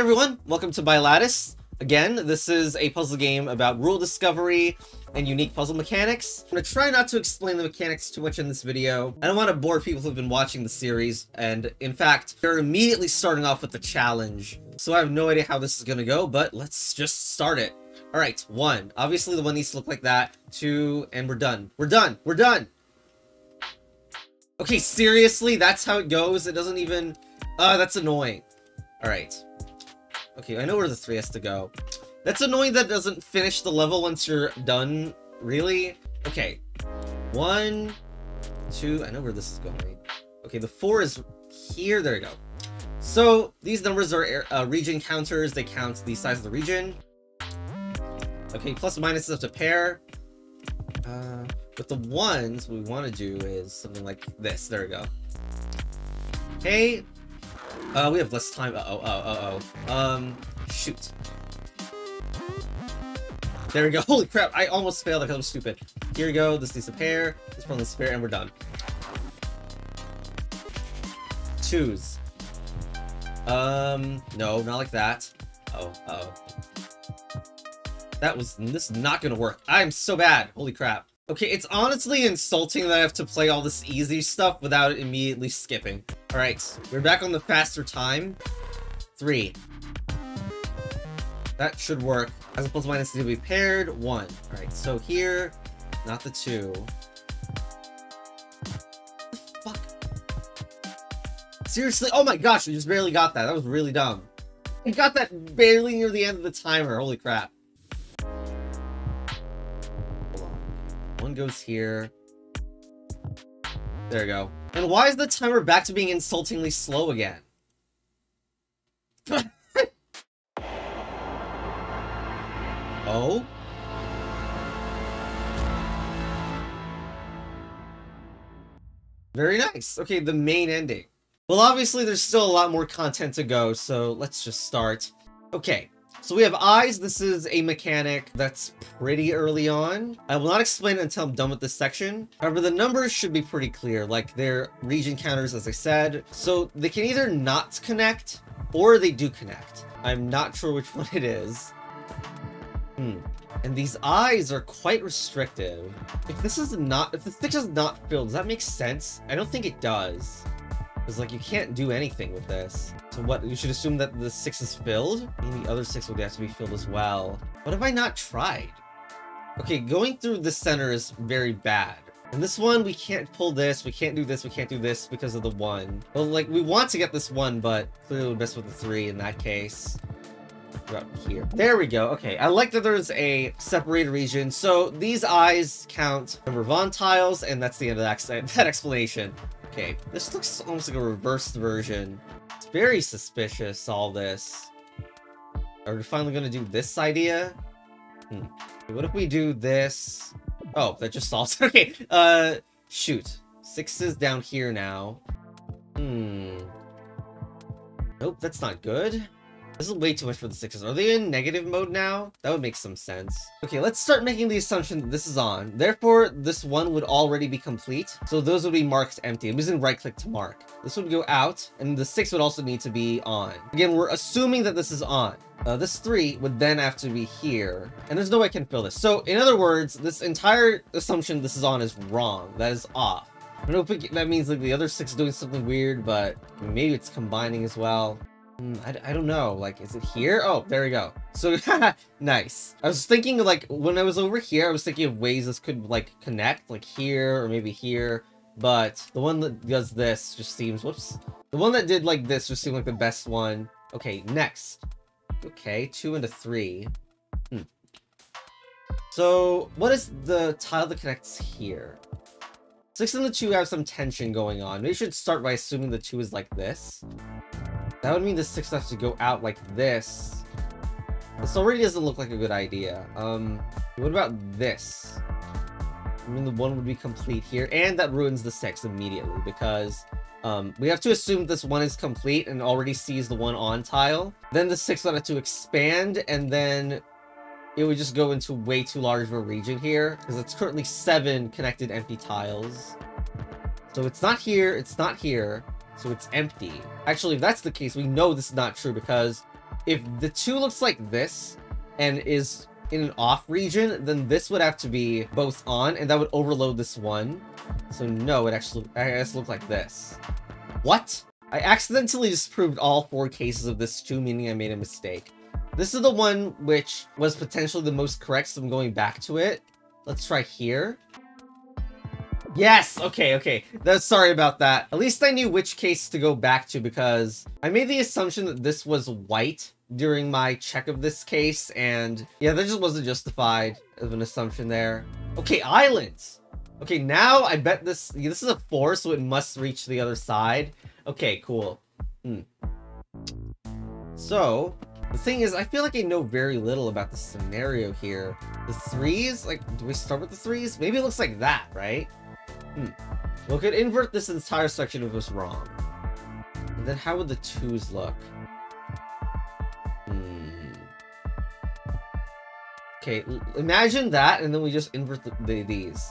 everyone, welcome to Bilattice. Again, this is a puzzle game about rule discovery and unique puzzle mechanics. I'm going to try not to explain the mechanics too much in this video. I don't want to bore people who've been watching the series, and in fact, they're immediately starting off with the challenge. So I have no idea how this is going to go, but let's just start it. Alright, 1. Obviously the one needs to look like that. 2, and we're done. We're done! We're done! Okay, seriously? That's how it goes? It doesn't even... that's annoying. Alright. Okay, I know where the 3 has to go. That's annoying that doesn't finish the level once you're done. Really? Okay. 1, 2... I know where this is going. Okay, the 4 is here. There we go. So, these numbers are region counters. They count the size of the region. Okay, plus and minus is up to pair. But the ones we want to do is something like this. There we go. Okay. We have less time. Shoot. There we go. Holy crap, I almost failed because I'm stupid. Here we go. This needs a pair. This one needs a pair, and we're done. 2s. No, not like that. This is not gonna work. I'm so bad. Holy crap. Okay, it's honestly insulting that I have to play all this easy stuff without immediately skipping. Alright, we're back on the faster time. 3. That should work. As a plus minus to be paired. 1. Alright, so here, not the 2. What the fuck? Seriously? Oh my gosh, I just barely got that. That was really dumb. I got that barely near the end of the timer. Holy crap. One goes here. There we go. And why is the timer back to being insultingly slow again? Oh? Very nice. Okay, the main ending. Well, obviously there's still a lot more content to go, so let's just start. Okay. So we have eyes. This is a mechanic that's pretty early on. I will not explain it until I'm done with this section. However, the numbers should be pretty clear. Like, they're region counters, as I said. So they can either not connect, or they do connect. I'm not sure which one it is. And these eyes are quite restrictive. If the 6 is not filled, does that make sense? I don't think it does. Because, like, you can't do anything with this. So what, you should assume that the 6 is filled? And the other 6 would have to be filled as well. What have I not tried? Okay, going through the center is very bad. And this one, we can't pull this, we can't do this, we can't do this because of the 1. Well, like, we want to get this 1, but clearly we're best with the 3 in that case. Right here. There we go. Okay, I like that there's a separated region. So these eyes count number of on tiles, and that's the end of that explanation. Okay, this looks almost like a reversed version. It's very suspicious, all this. Are we finally going to do this idea? What if we do this? Oh, that just solves it. Okay, shoot. 6 is down here now. Nope, that's not good. This is way too much for the 6s. Are they in negative mode now? That would make some sense. Okay, let's start making the assumption that this is on. Therefore, this 1 would already be complete. So those would be marked empty. I'm using right click to mark. This would go out, and the 6 would also need to be on. Again, we're assuming that this is on. This 3 would then have to be here. And there's no way I can fill this. So, in other words, this entire assumption this is on is wrong. That is off. I don't know if that means like the other 6 is doing something weird, but maybe it's combining as well. I don't know, like, is it here? Oh, there we go. So, nice. I was thinking, like, when I was over here, I was thinking of ways this could, like, connect, like here, or maybe here, but the one that does this just seems, whoops. The one that did, like, this just seemed like the best one. Okay, next. Okay, 2 and a 3. So, what is the tile that connects here? 6 and the 2 have some tension going on. Maybe we should start by assuming the 2 is like this. That would mean the 6 has to go out like this. This already doesn't look like a good idea. What about this? I mean, the 1 would be complete here, and that ruins the 6 immediately, because we have to assume this 1 is complete and already sees the 1 on tile. Then the 6 would have to expand, and then it would just go into way too large of a region here, because it's currently 7 connected empty tiles. So it's not here, it's not here. So it's empty. Actually, if that's the case, we know this is not true because if the 2 looks like this and is in an off region, then this would have to be both on, and that would overload this 1. So no, it actually, I guess, look like this. What? I accidentally disproved all 4 cases of this 2, meaning I made a mistake. This is the one which was potentially the most correct, so I'm going back to it. Let's try here. Yes! Okay. Sorry about that. At least I knew which case to go back to, because I made the assumption that this was white during my check of this case, and yeah, that just wasn't justified of an assumption there. Okay, islands! Okay, now I bet this is a 4, so it must reach the other side. Okay, cool. So, the thing is, I feel like I know very little about the scenario here. The 3s? Like, do we start with the 3s? Maybe it looks like that, right? Well, could invert this entire section if it was wrong. And then how would the 2s look? Okay, imagine that, and then we just invert these.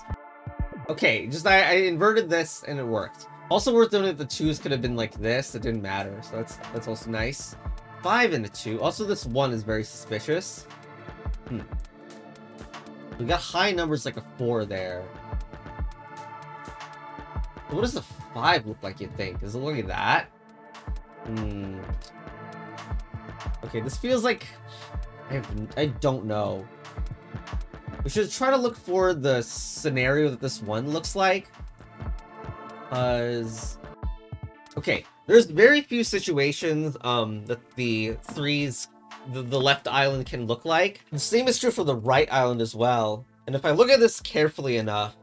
Okay, just I inverted this, and it worked. Also worth noting that the 2s could have been like this. It didn't matter, so that's also nice. 5 and a 2. Also, this 1 is very suspicious. We got high numbers like a 4 there. What does the 5 look like, you think? Does it look like that? Okay, this feels like... I don't know. We should try to look for the scenario that this 1 looks like. Okay, there's very few situations that the 3s, the left island can look like. The same is true for the right island as well. And if I look at this carefully enough,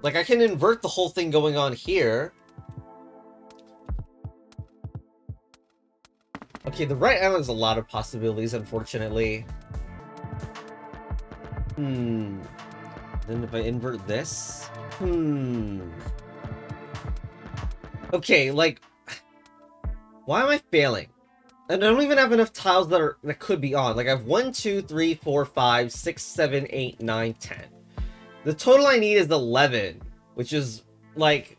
like, I can invert the whole thing going on here. Okay, the right island has a lot of possibilities, unfortunately. Then if I invert this... Okay, like... Why am I failing? And I don't even have enough tiles that could be on. Like, I have 1, 2, 3, 4, 5, 6, 7, 8, 9, 10. The total I need is 11, which is, like...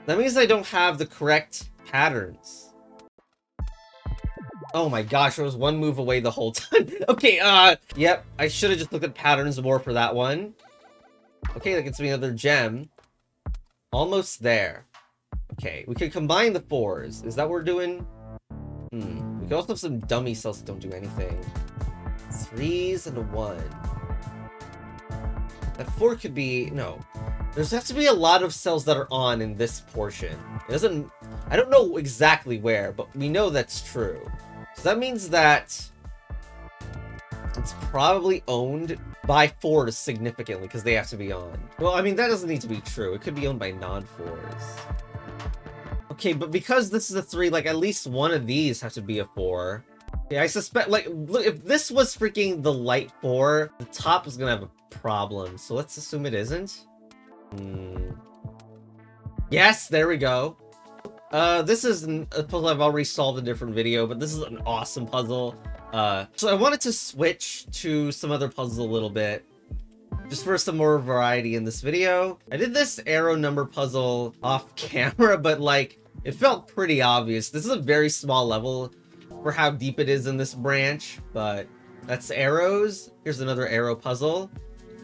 That means I don't have the correct patterns. Oh my gosh, I was 1 move away the whole time. Okay, yep, I should have just looked at patterns more for that one. Okay, that gets me another gem. Almost there. Okay, we can combine the 4s. Is that what we're doing? We can also have some dummy cells that don't do anything. 3s and a 1. That 4 could be... No. There's have to be a lot of cells that are on in this portion. It doesn't... I don't know exactly where, but we know that's true. So that means that... it's probably owned by 4s significantly, because they have to be on. Well, I mean, that doesn't need to be true. It could be owned by non-4s. Okay, but because this is a 3, like, at least one of these have to be a 4. Yeah, I suspect, like, look, if this was freaking the light 4, the top is gonna have a problem. So let's assume it isn't. Yes, there we go. This is a puzzle I've already solved in a different video, but this is an awesome puzzle. So I wanted to switch to some other puzzles a little bit, just for some more variety in this video. I did this arrow number puzzle off camera, but like, it felt pretty obvious. This is a very small level for how deep it is in this branch, but that's arrows. Here's another arrow puzzle.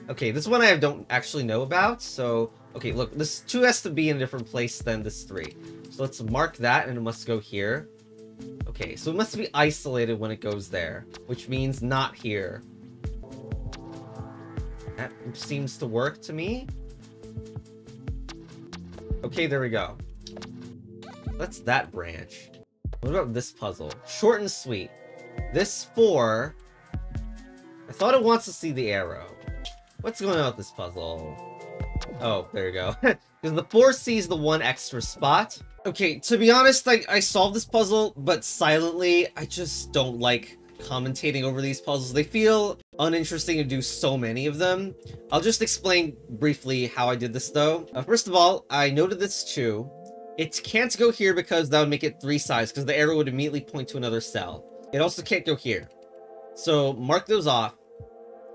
Okay, this one I don't actually know about, so... Okay, look, this 2 has to be in a different place than this 3. So let's mark that, and it must go here. Okay, so it must be isolated when it goes there, which means not here. That seems to work to me. Okay, there we go. That's that branch. What about this puzzle? Short and sweet. This 4... I thought it wants to see the arrow. What's going on with this puzzle? Oh, there you go. Because the 4 sees the 1 extra spot. Okay, to be honest, I solved this puzzle, but silently. I just don't like commentating over these puzzles. They feel uninteresting to do so many of them. I'll just explain briefly how I did this, though. First of all, I noted this too. It can't go here because that would make it 3 sides, because the arrow would immediately point to another cell. It also can't go here. So, mark those off.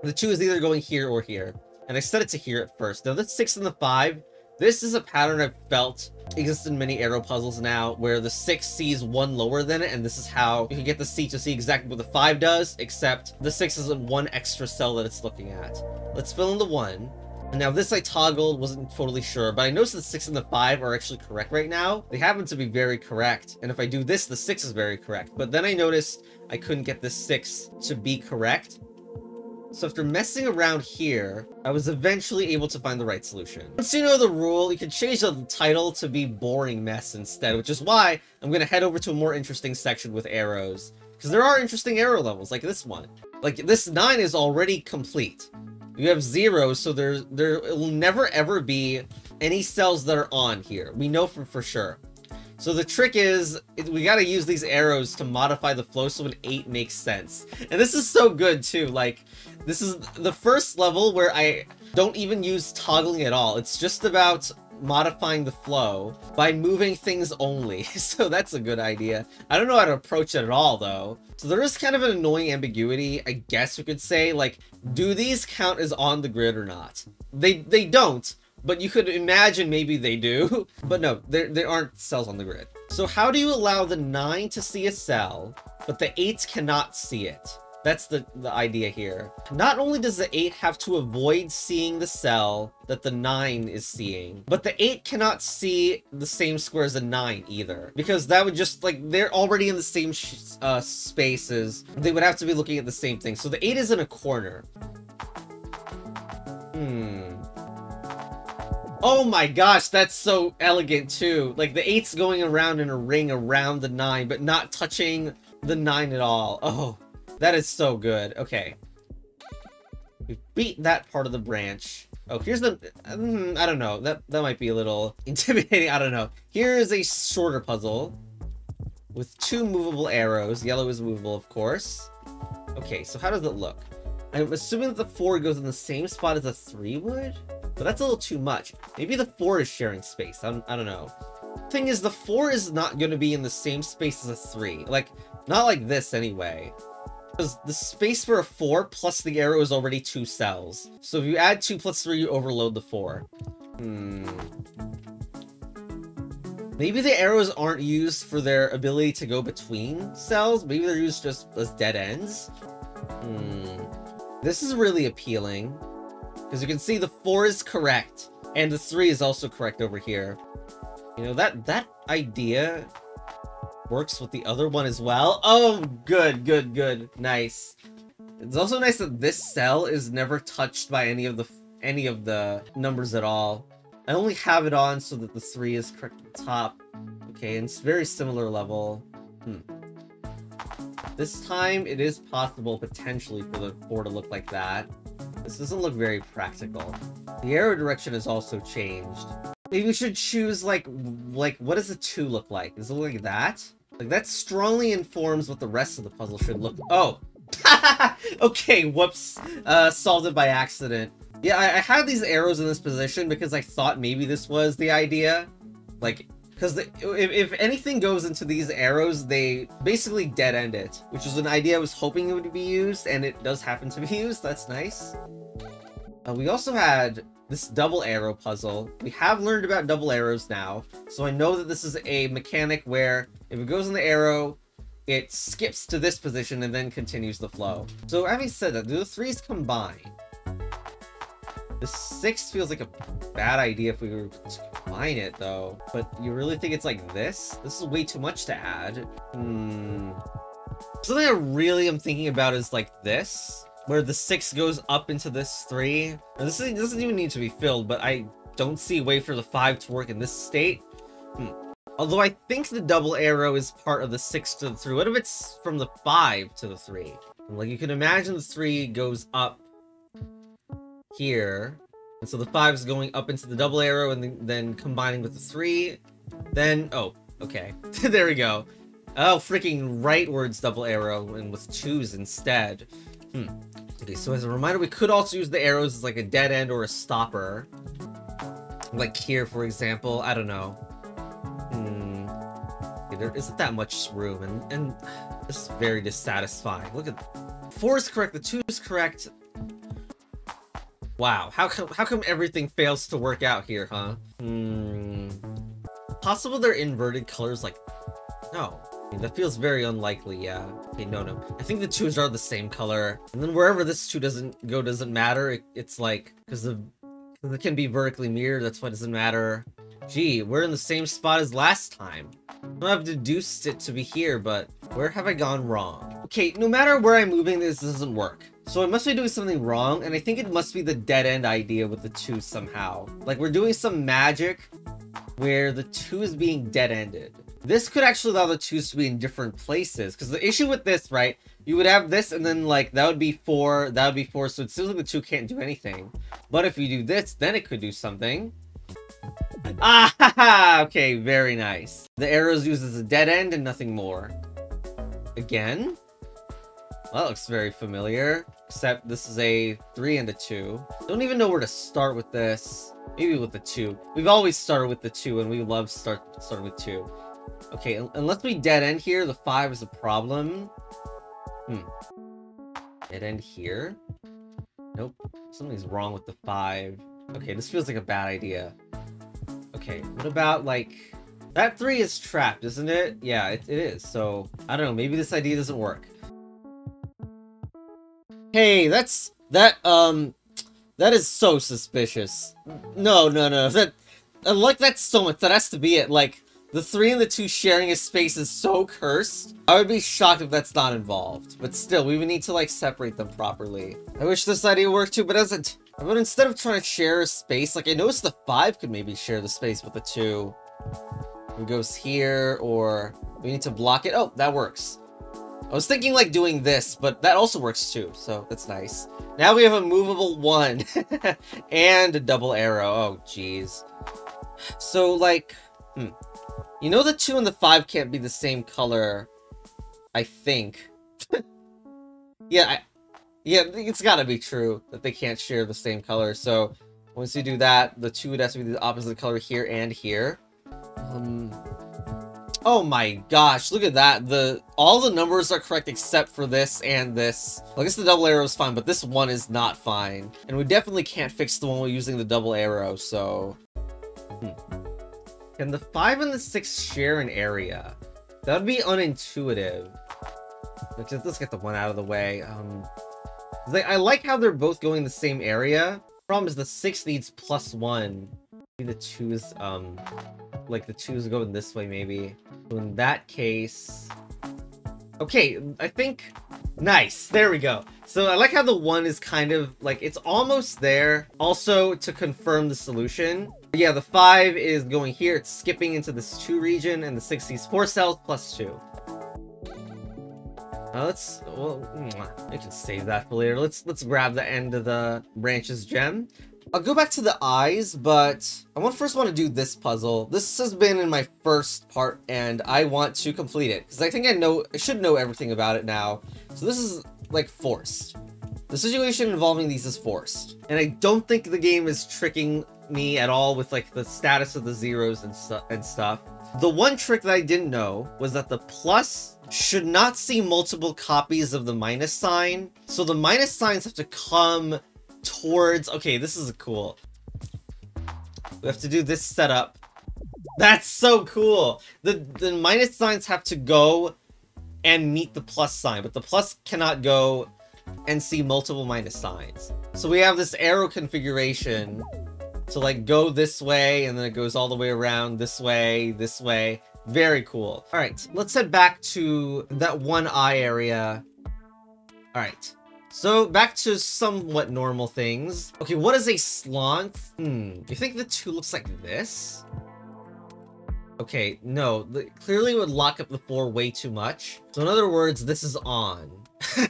The 2 is either going here or here. And I set it to here at first. Now, this 6 and the 5, this is a pattern I've felt exists in many arrow puzzles now, where the 6 sees 1 lower than it, and this is how you can get the C to see exactly what the 5 does, except the 6 is in 1 extra cell that it's looking at. Let's fill in the 1. And now this I toggled, wasn't totally sure, but I noticed the 6 and the 5 are actually correct right now. They happen to be very correct, and if I do this, the 6 is very correct. But then I noticed I couldn't get this 6 to be correct. So after messing around here, I was eventually able to find the right solution. Once you know the rule, you can change the title to be Boring Mess instead, which is why I'm going to head over to a more interesting section with arrows. Because there are interesting arrow levels, like this one. Like, this 9 is already complete. You have 0, so there will never ever be any cells that are on here. We know for sure. So the trick is, we gotta use these arrows to modify the flow so an 8 makes sense. And this is so good too, like, this is the first level where I don't even use toggling at all. It's just about modifying the flow by moving things only. So that's a good idea. I don't know how to approach it at all though. So there is kind of an annoying ambiguity, I guess you could say, like, do these count as on the grid or not? They don't, but you could imagine maybe they do. But no, there aren't cells on the grid. So how do you allow the 9 to see a cell, but the 8 cannot see it? That's the idea here. Not only does the 8 have to avoid seeing the cell that the 9 is seeing, but the 8 cannot see the same square as the 9 either. Because that would just, like, they're already in the same spaces. They would have to be looking at the same thing. So the 8 is in a corner. Oh my gosh, that's so elegant too. Like, the 8's going around in a ring around the 9, but not touching the 9 at all. Oh. That is so good. Okay. We've beat that part of the branch. Oh, here's the... I don't know. That might be a little intimidating. I don't know. Here is a shorter puzzle with 2 movable arrows. Yellow is movable, of course. Okay, so how does it look? I'm assuming that the 4 goes in the same spot as the 3 would? But that's a little too much. Maybe the 4 is sharing space. I don't know. Thing is, the 4 is not going to be in the same space as a 3. Like, not like this anyway. Because the space for a 4 plus the arrow is already 2 cells. So if you add 2 plus 3, you overload the 4. Maybe the arrows aren't used for their ability to go between cells. Maybe they're used just as dead ends. This is really appealing. Because you can see the 4 is correct. And the 3 is also correct over here. You know, that idea works with the other one as well. Oh, good, good, good. Nice. It's also nice that this cell is never touched by any of the numbers at all. I only have it on so that the 3 is correct at the top. Okay, and it's very similar level. This time, it is possible, potentially, for the 4 to look like that. This doesn't look very practical. The arrow direction has also changed. Maybe we should choose, like, what does the 2 look like? Does it look like that? Like, that strongly informs what the rest of the puzzle should look... Oh! Okay, whoops. Solved it by accident. Yeah, I had these arrows in this position because I thought maybe this was the idea. Like, because if anything goes into these arrows, they basically dead-end it. Which is an idea I was hoping it would be used, and it does happen to be used. That's nice. We also had this double arrow puzzle. We have learned about double arrows now, so I know that this is a mechanic where if it goes in the arrow, it skips to this position and then continues the flow. So having said that, do the 3s combine? The 6 feels like a bad idea if we were to combine it, though. But you really think it's like this? This is way too much to add. Something I really am thinking about is like this, where the 6 goes up into this 3. Now, this doesn't even need to be filled, but I don't see a way for the 5 to work in this state. Although I think the double arrow is part of the 6 to the 3. What if it's from the 5 to the 3? Like, you can imagine the 3 goes up here, and so the 5 is going up into the double arrow and then combining with the 3. Then, oh, okay. There we go. Oh, freaking rightwards double arrow and with 2s instead. Okay, so as a reminder, we could also use the arrows as like a dead end or a stopper. Like here, for example. I don't know. Okay, there isn't that much room, and this is very dissatisfying. Look at 4 is correct, the 2 is correct. Wow, how come everything fails to work out here, huh? possible they're inverted colors? Like, no. I mean, that feels very unlikely, yeah. Okay, no. I think the twos are the same color. And then wherever this two doesn't go doesn't matter. It's like, because it can be vertically mirrored, that's why it doesn't matter. Gee, we're in the same spot as last time. I've deduced it to be here, but where have I gone wrong? Okay, no matter where I'm moving, this doesn't work. So I must be doing something wrong, and I think it must be the dead end idea with the two somehow. Like, we're doing some magic where the two is being dead-ended. This could actually allow the twos to be in different places, because the issue with this, right, you would have this, and then, like, that would be 4, so it seems like the two can't do anything. But if you do this, then it could do something. Ah, okay, very nice. The arrows used as a dead end and nothing more. Again? Well, that looks very familiar, except this is a 3 and a 2. Don't even know where to start with this. Maybe with the 2. We've always started with the 2, and we love starting with 2. Okay, unless we dead end here, the 5 is a problem. Dead end here? Nope. Something's wrong with the 5. Okay, this feels like a bad idea. Okay, what about, like... That 3 is trapped, isn't it? Yeah, it is. So, I don't know. Maybe this idea doesn't work. Hey, that is so suspicious. No. I like that so much. That has to be it. Like, the 3 and the 2 sharing a space is so cursed. I would be shocked if that's not involved. But still, we would need to, like, separate them properly. I wish this idea worked too, but it doesn't. But instead of trying to share a space, like, I noticed the 5 could maybe share the space with the 2. It goes here, or we need to block it. Oh, that works. I was thinking, like, doing this, but that also works too, so that's nice. Now we have a movable 1 and a double arrow. Oh, jeez. So, like, you know the 2 and the 5 can't be the same color, I think. Yeah, it's gotta be true that they can't share the same color, so once you do that, the 2 would have to be the opposite color here and here. Oh my gosh, look at that. All the numbers are correct except for this and this. Well, I guess the double arrow is fine, but this one is not fine. And we definitely can't fix the one we're using the double arrow, so... Can the 5 and the 6 share an area? That would be unintuitive. Let's get the 1 out of the way. I like how they're both going the same area. Problem is the 6 needs +1. Maybe the 2 is, like the 2 is going this way, maybe. So in that case... Okay, I think... Nice, there we go. So I like how the 1 is kind of, like, it's almost there. Also, to confirm the solution. Yeah, the 5 is going here, it's skipping into this 2 region, and the 6 needs 4 cells +2. I can save that for later. Let's grab the end of the branch's gem. I'll go back to the eyes, but I first want to do this puzzle. This has been in my first part, and I want to complete it, because I think I should know everything about it now. So this is, like, forced. The situation involving these is forced. And I don't think the game is tricking me at all with, like, the status of the zeros and stuff. The one trick that I didn't know was that the plus should not see multiple copies of the minus sign. So the minus signs have to come towards... Okay, this is cool. We have to do this setup. That's so cool! The minus signs have to go and meet the plus sign, but the plus cannot go and see multiple minus signs. So we have this arrow configuration to, like, go this way, and then it goes all the way around this way, this way. Very cool. Alright, let's head back to that one eye area. Alright. So, back to somewhat normal things. Okay, what is a slonth? Do you think the 2 looks like this? Okay, no. Clearly it would lock up the 4 way too much. So in other words, this is on.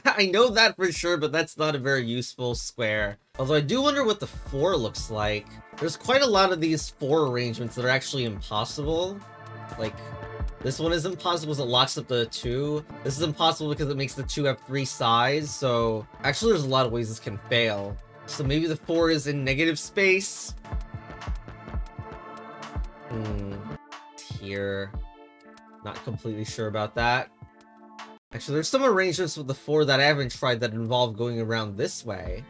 I know that for sure, but that's not a very useful square. Although I do wonder what the 4 looks like. There's quite a lot of these 4 arrangements that are actually impossible. Like, this one is impossible because it locks up the 2. This is impossible because it makes the 2 have 3 sides, so... Actually, there's a lot of ways this can fail. So maybe the 4 is in negative space? Here. Not completely sure about that. Actually, there's some arrangements with the 4 that I haven't tried that involve going around this way.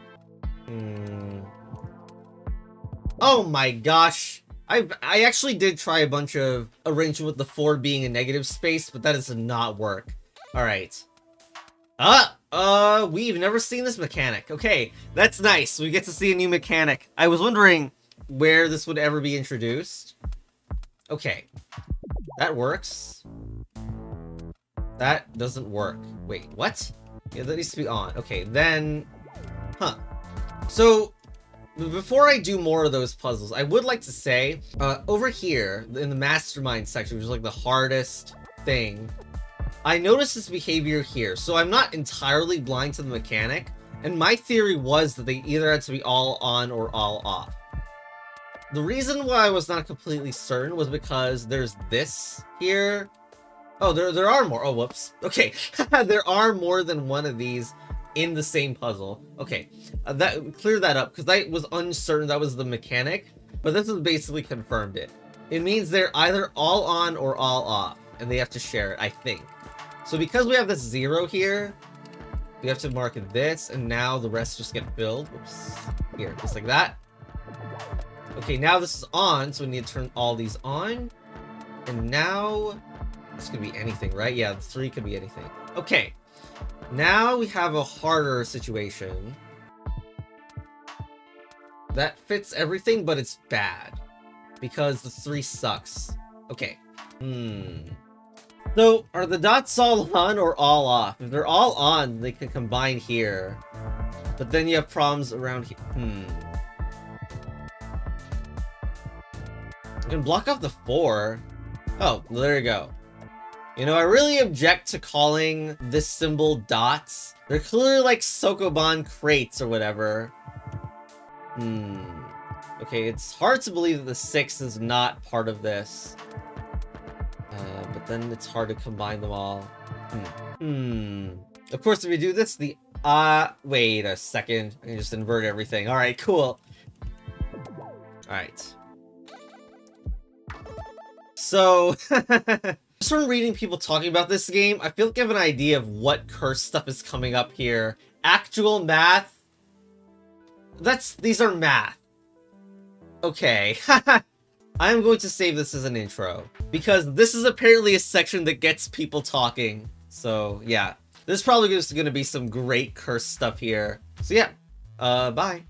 Oh my gosh! I actually did try a bunch of arrangement with the 4 being a negative space, but that does not work. Alright. We've never seen this mechanic. Okay, that's nice. We get to see a new mechanic. I was wondering where this would ever be introduced. Okay. That works. That doesn't work. Wait, what? Yeah, that needs to be on. Okay, then... Huh. So, before I do more of those puzzles, I would like to say, over here, in the Mastermind section, which is like the hardest thing, I noticed this behavior here. So I'm not entirely blind to the mechanic, and my theory was that they either had to be all on or all off. The reason why I was not completely certain was because there's this here. Oh, there are more. Oh, whoops. Okay, there are more than one of these in the same puzzle. Okay, clear that up, because I was uncertain that was the mechanic, but this has basically confirmed it. It means they're either all on or all off, and they have to share it, I think. So because we have this 0 here, we have to mark this, and now the rest just get filled. Oops. Here, just like that. Okay, now this is on, so we need to turn all these on. And now... this could be anything, right? Yeah, the 3 could be anything. Okay. Now we have a harder situation. That fits everything, but it's bad. Because the 3 sucks. Okay. So, are the dots all on or all off? If they're all on, they can combine here. But then you have problems around here. You can block off the 4. Oh, well, there you go. You know, I really object to calling this symbol dots. They're clearly like Sokoban crates or whatever. Okay, it's hard to believe that the 6 is not part of this. But then it's hard to combine them all. Of course, if we do this, the... wait a second. I can just invert everything. Alright, cool. Alright. So... just from reading people talking about this game, I feel like I have an idea of what curse stuff is coming up here. Actual math? These are math. Okay. I'm going to save this as an intro, because this is apparently a section that gets people talking. So, yeah. There's probably just going to be some great curse stuff here. So, yeah. Bye.